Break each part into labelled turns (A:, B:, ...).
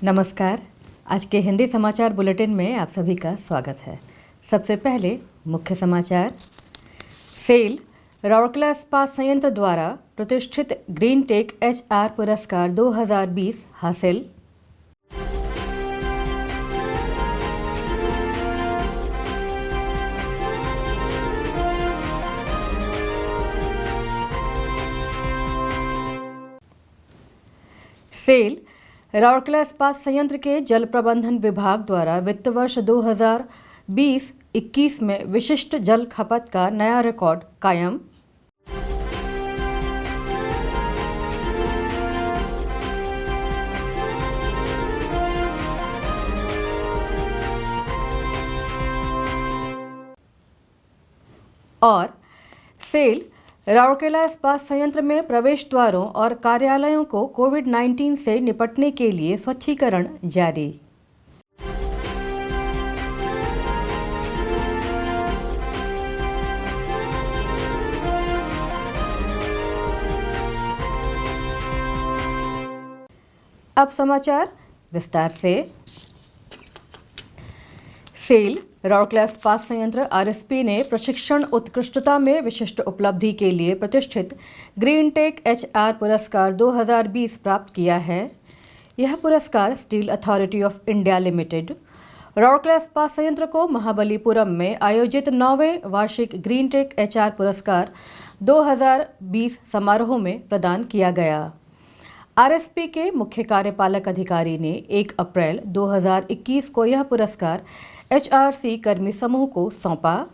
A: नमस्कार। आज के हिंदी समाचार बुलेटिन में आप सभी का स्वागत है। सबसे पहले मुख्य समाचार। सेल राउरकेला इस्पात संयंत्र द्वारा प्रतिष्ठित ग्रीन टेक HR पुरस्कार 2020 हासिल। सेल राउरकेला इस्पात संयंत्र के जल प्रबंधन विभाग द्वारा वित्त वर्ष 2020-21 में विशिष्ट जल खपत का नया रिकॉर्ड कायम। और सेल राउरकेला इस्पात संयंत्र में प्रवेश द्वारों और कार्यालयों को कोविड-19 से निपटने के लिए स्वच्छीकरण जारी। अब समाचार विस्तार से। सेल राउरकेला इस्पात संयंत्र RSP ने प्रशिक्षण उत्कृष्टता में विशिष्ट उपलब्धि के लिए प्रतिष्ठित ग्रीन टेक HR पुरस्कार 2020 प्राप्त किया है। यह पुरस्कार steel authority of India limited Rourkela इस्पात संयंत्र को महाबलीपुरम में आयोजित 9वें वार्षिक ग्रीन टेक HR पुरस्कार 2020 समारोह में प्रदान किया गया। RSP के मुख्य कार्यपालक अधिकारी ने 1 अप्रैल 2021 को यह पुरस्कार HRC कर्मी समूह को सौंपा।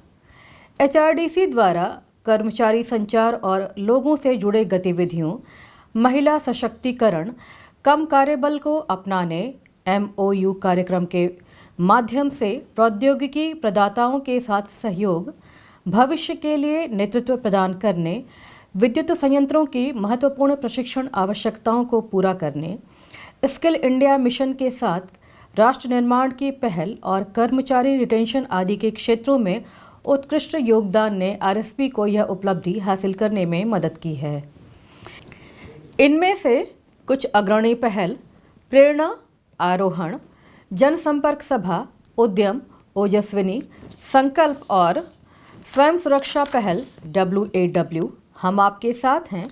A: HRDC द्वारा कर्मचारी संचार और लोगों से जुड़े गतिविधियों, महिला सशक्तिकरण, कम कार्यबल को अपनाने, MOU कार्यक्रम के माध्यम से प्रौद्योगिकी प्रदाताओं के साथ सहयोग, भविष्य के लिए नेतृत्व प्रदान करने, विद्युत संयंत्रों की महत्वपूर्ण प्रशिक्षण आवश्यकताओं को पूरा करने, स्किल इंडिया मिशन के साथ राष्ट्र निर्माण की पहल और कर्मचारी रिटेंशन आदि के क्षेत्रों में उत्कृष्ट योगदान ने RSP को यह उपलब्धि हासिल करने में मदद की है। इनमें से कुछ अग्रणी पहल प्रेरणा आरोहण, जनसंपर्क सभा, उद्यम ओजस्विनी, संकल्प और स्वयं सुरक्षा पहल WAW, हम आपके साथ हैं,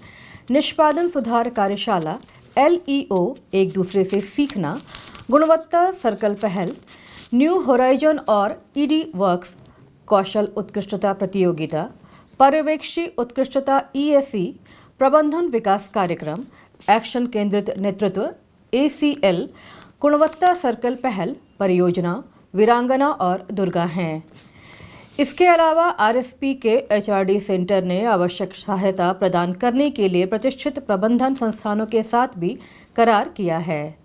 A: निष्पादन सुधार कार्यशाला LEO, एक दूसरे से सीखना, गुणवत्ता सर्कल पहल, न्यू होराइजन और ED वर्क्स, कौशल उत्कृष्टता प्रतियोगिता, पर्यवेक्षी उत्कृष्टता ESE, प्रबंधन विकास कार्यक्रम, एक्शन केंद्रित नेतृत्व ACL, गुणवत्ता सर्कल पहल, परियोजना, वीरांगना और दुर्गा हैं। इसके अलावा RSP के HRD सेंटर ने आवश्यक सहायता प्रदान करने के लिए प्रतिष्ठित प्रबंधन संस्थानों के साथ भी करार किया है।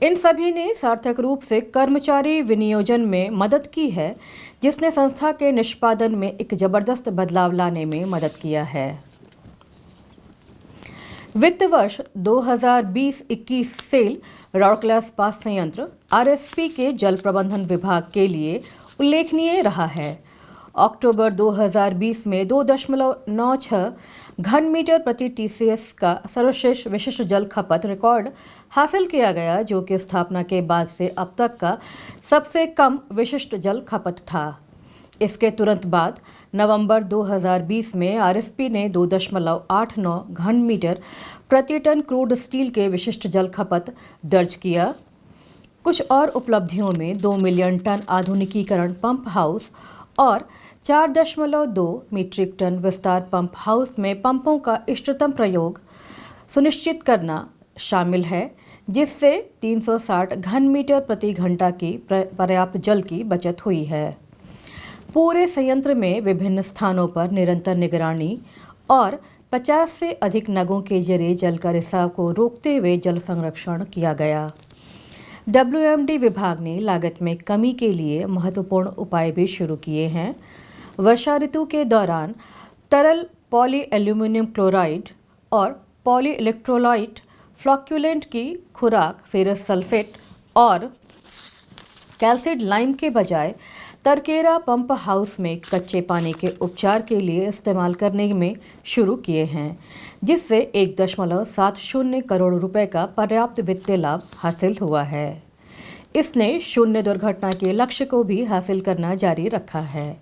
A: इन सभी ने सार्थक रूप से कर्मचारी विनियोजन में मदद की है, जिसने संस्था के निष्पादन में एक जबरदस्त बदलाव लाने में मदद किया है। वित्त वर्ष 2020-21 सेल राउरकेला इस्पात संयंत्र RSP के जल प्रबंधन विभाग के लिए उल्लेखनीय रहा है। अक्टूबर 2020 में 2.96 घन मीटर प्रति TCS का सर्वश्रेष्ठ विशिष्ट जल खपत रिकॉर्ड हासिल किया गया, जो कि स्थापना के बाद से अब तक का सबसे कम विशिष्ट जल खपत था। इसके तुरंत बाद नवंबर 2020 में RSP ने 2.89 घन मीटर प्रति टन क्रूड स्टील के विशिष्ट जल खपत दर्ज किया। कुछ और उपलब्धियों में 2 मिलियन टन आधुनिकीकरण पंप हाउस और 4.2 मीट्रिक टन विस्तार पंप हाउस में पंपों का इष्टतम प्रयोग सुनिश्चित करना शामिल है, जिससे 360 घन मीटर प्रति घंटा की पर्याप्त जल की बचत हुई है। पूरे संयंत्र में विभिन्न स्थानों पर निरंतर निगरानी और 50 से अधिक नगों के जरिए जल का रिसाव को रोकते हुए जल संरक्षण किया गया। WMD विभाग ने लागत में कमी के लिए महत्वपूर्ण उपाय भी शुरू किए हैं। वर्षा ऋतु के दौरान तरल पॉली एल्यूमिनियम क्लोराइड और पॉली इलेक्ट्रोलाइट फ्लॉक्यूलेंट की खुराक फेरस सल्फेट और कैल्साइड लाइम के बजाय तरकेरा पंप हाउस में कच्चे पानी के उपचार के लिए इस्तेमाल करने में शुरू किए हैं, जिससे 1.70 करोड़ रुपए का पर्याप्त वित्तीय लाभ हासिल हुआ है। इसने शून्य दुर्घटना के लक्ष्य को भी हासिल करना जारी रखा है।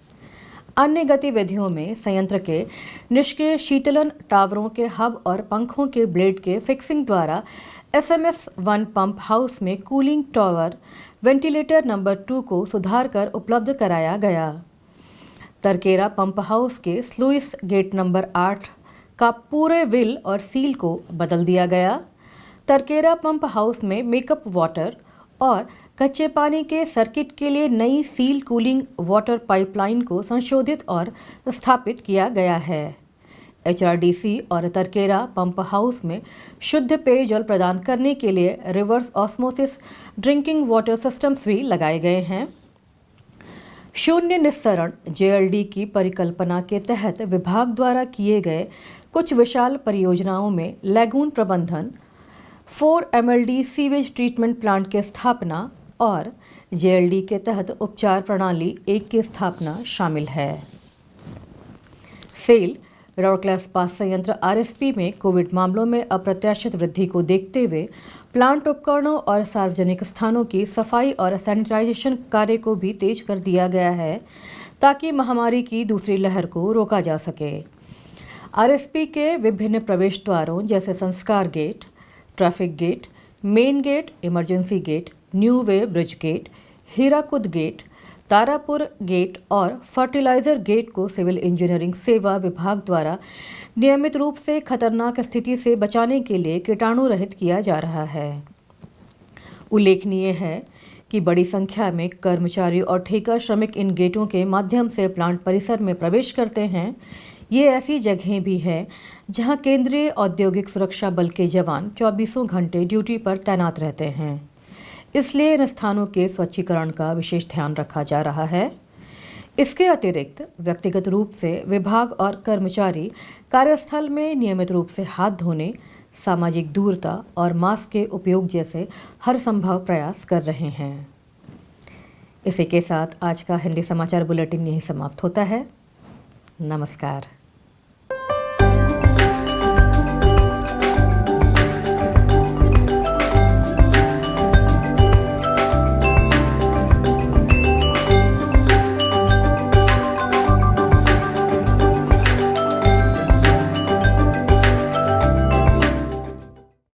A: अन्य गतिविधियों में संयंत्र के निष्क्रिय शीतलन टावरों के हब और पंखों के ब्लेड के फिक्सिंग द्वारा SMS1 पंप हाउस में कूलिंग टावर वेंटिलेटर नंबर 2 को सुधार कर उपलब्ध कराया गया। तरकेरा पंप हाउस के स्लुइस गेट नंबर 8 का पूरे विल और सील को बदल दिया गया। तरकेरा पंप हाउस में मेकअप वाटर और कच्चे पानी के सर्किट के लिए नई सील कूलिंग वाटर पाइपलाइन को संशोधित और स्थापित किया गया है। HRDC और तरकेरा पंप हाउस में शुद्ध पेयजल प्रदान करने के लिए reverse osmosis drinking water systems भी लगाए गए हैं। शून्य निस्सरण JLD की परिकल्पना के तहत विभाग द्वारा किए गए कुछ विशाल परियोजनाओं में लैगून प्रबंधन, 4 MLD सीवेज ट्रीटमेंट प्लांट की स्थापना और JLD के तहत उपचार प्रणाली 1 की स्थापना शामिल है। सेल राउरकेला इस्पात संयंत्र RSP में कोविड मामलों में अप्रत्याशित वृद्धि को देखते हुए प्लांट उपकरणों और सार्वजनिक स्थानों की सफाई और सैनिटाइजेशन कार्य को भी तेज कर दिया गया है ताकि महामारी की दूसरी लहर को रोका जा सके। RSP के विभिन्न प्रवेश द्वारों जैसे Sanskar gate, traffic gate, main gate, emergency gate, new way bridge gate, Hirakud gate, Tarapur gate और फर्टिलाइजर गेट को सिविल इंजीनियरिंग सेवा विभाग द्वारा नियमित रूप से खतरनाक स्थिति से बचाने के लिए कीटाणु रहित किया जा रहा है। उल्लेखनीय है कि बड़ी संख्या में कर्मचारी और ठेका श्रमिक इन गेटों के माध्यम से प्लांट परिसर में प्रवेश करते हैं। ये ऐसी जगहें भी हैं जहां केंद्रीय औद्योगिक सुरक्षा बल के जवान 24 घंटे ड्यूटी पर तैनात रहते हैं। इसलिए इन स्थानों के स्वच्छीकरण का विशेष ध्यान रखा जा रहा है। इसके अतिरिक्त व्यक्तिगत रूप से विभाग और कर्मचारी कार्यस्थल में नियमित रूप से हाथ धोने, सामाजिक दूरता और मास्क के उपयोग जैसे हर संभव प्रयास कर रहे हैं। इसी के साथ आज का हिंदी समाचार बुलेटिन यहीं समाप्त होता है। नमस्कार।